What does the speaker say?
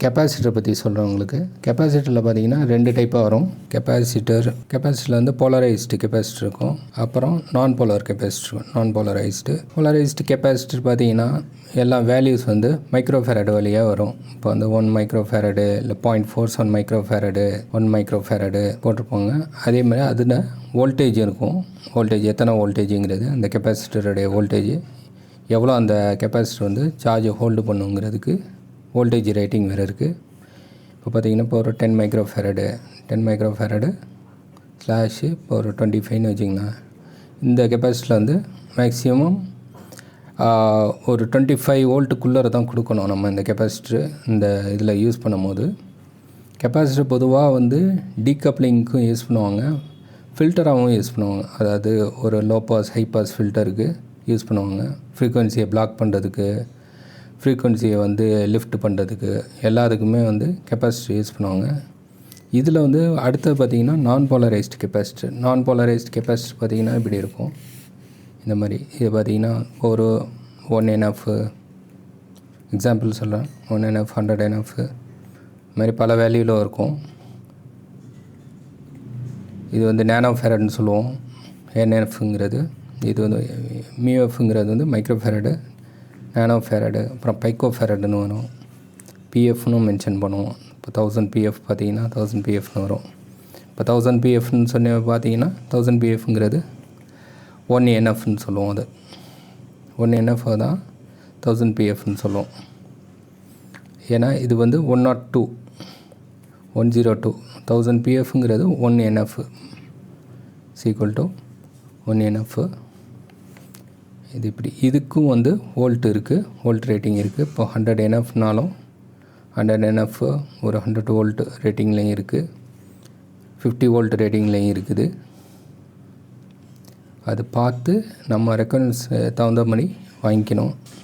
Capacitor பற்றி சொல்கிறேன் உங்களுக்கு. கெப்பாசிட்டரில் பார்த்தீங்கன்னா 2 டைப்பாக வரும். கெப்பாசிட்டரில் வந்து போலரைஸ்டு கெப்பாசிட்டர் இருக்கும், அப்புறம் நான் போலரைஸ்டு கெப்பாசிட்டர் பார்த்தீங்கன்னா எல்லா வேல்யூஸ் வந்து மைக்ரோஃபேரட் வழியாக வரும். இப்போ வந்து 1 மைக்ரோஃபேரடு இல்லை 0.47 மைக்ரோஃபேரடு 1 மைக்ரோஃபேரடு போட்டிருப்பாங்க. அதே மாதிரி அதில் வோல்டேஜ் இருக்கும். எத்தனை வோல்டேஜுங்கிறது, அந்த கெப்பாசிட்டருடைய வோல்டேஜ் எவ்வளோ அந்த கெப்பாசிட்டர் வந்து சார்ஜை ஹோல்டு பண்ணுங்கிறதுக்கு வோல்டேஜ் ரேட்டிங் வேறு இருக்குது. இப்போ பார்த்தீங்கன்னா இப்போ ஒரு 10 மைக்ரோஃபேரடு ஸ்லாஷு இப்போ ஒரு 25ன்னு வச்சிங்களேன். இந்த கெப்பாசிட்டரில் வந்து மேக்ஸிமம் ஒரு 25 வோல்ட்டுக்குள்ளே தான் கொடுக்கணும் நம்ம இந்த கெப்பாசிட்டரு இந்த இதில் யூஸ் பண்ணும்போது. கெப்பாசிட்டர் பொதுவாக வந்து டீகப்ளிங்க்கும் யூஸ் பண்ணுவாங்க, ஃபில்டராகவும் யூஸ் பண்ணுவாங்க. அதாவது ஒரு லோ பாஸ் ஹை பாஸ் ஃபில்டருக்கு யூஸ் பண்ணுவாங்க, ஃப்ரீக்குவென்சியை பிளாக் பண்ணுறதுக்கு, ஃப்ரீக்குவென்சியை வந்து லிஃப்ட் பண்ணுறதுக்கு, எல்லாத்துக்குமே வந்து கெப்பாசிட்டர் யூஸ் பண்ணுவாங்க. இதில் வந்து அடுத்தது பார்த்திங்கன்னா நான் போலரைஸ்டு கெப்பாசிட்டர் பார்த்திங்கன்னா இப்படி இருக்கும். இந்த மாதிரி இது பார்த்திங்கன்னா ஒரு 1 NF எக்ஸாம்பிள் சொல்கிறேன், 1 NF 100 NF இது மாதிரி பல வேல்யூவில் இருக்கும். இது வந்து நேனோ ஃபேரட்னு சொல்லுவோம், NF-ங்கிறது. இது வந்து மியூஎஃப்ங்கிறது வந்து மைக்ரோஃபேரடு, நேனோ ஃபேரடு, அப்புறம் பைக்கோ ஃபேரடுன்னு வரும், பிஎஃப்னு மென்ஷன் பண்ணுவோம். இப்போ 1000 PF பார்த்தீங்கன்னா 1000 PFன்னு வரும். இப்போ 1000 PFன்னு சொன்ன பார்த்தீங்கன்னா 1000 PFங்கிறது 1 NFன்னு சொல்லுவோம். அது 1 NF தான் 1000 PFன்னு சொல்லுவோம். ஏன்னா இது வந்து 102 1000 PFங்கிறது 1 NF ஈக்குவல் டு 1 NF. இது இப்படி இதுக்கும் வந்து வோல்ட் இருக்குது, வோல்ட் ரேட்டிங் இருக்குது. இப்போ 100 NFனாலும் 100 NF ஒரு 100 வோல்ட் ரேட்டிங்லேயும் இருக்குது, 50 வோல்ட் ரேட்டிங்லேயும் இருக்குது. அது பார்த்து நம்ம ரெக்கமெண்ட்ஸ் தகுந்த மாதிரி வாங்கிக்கணும்.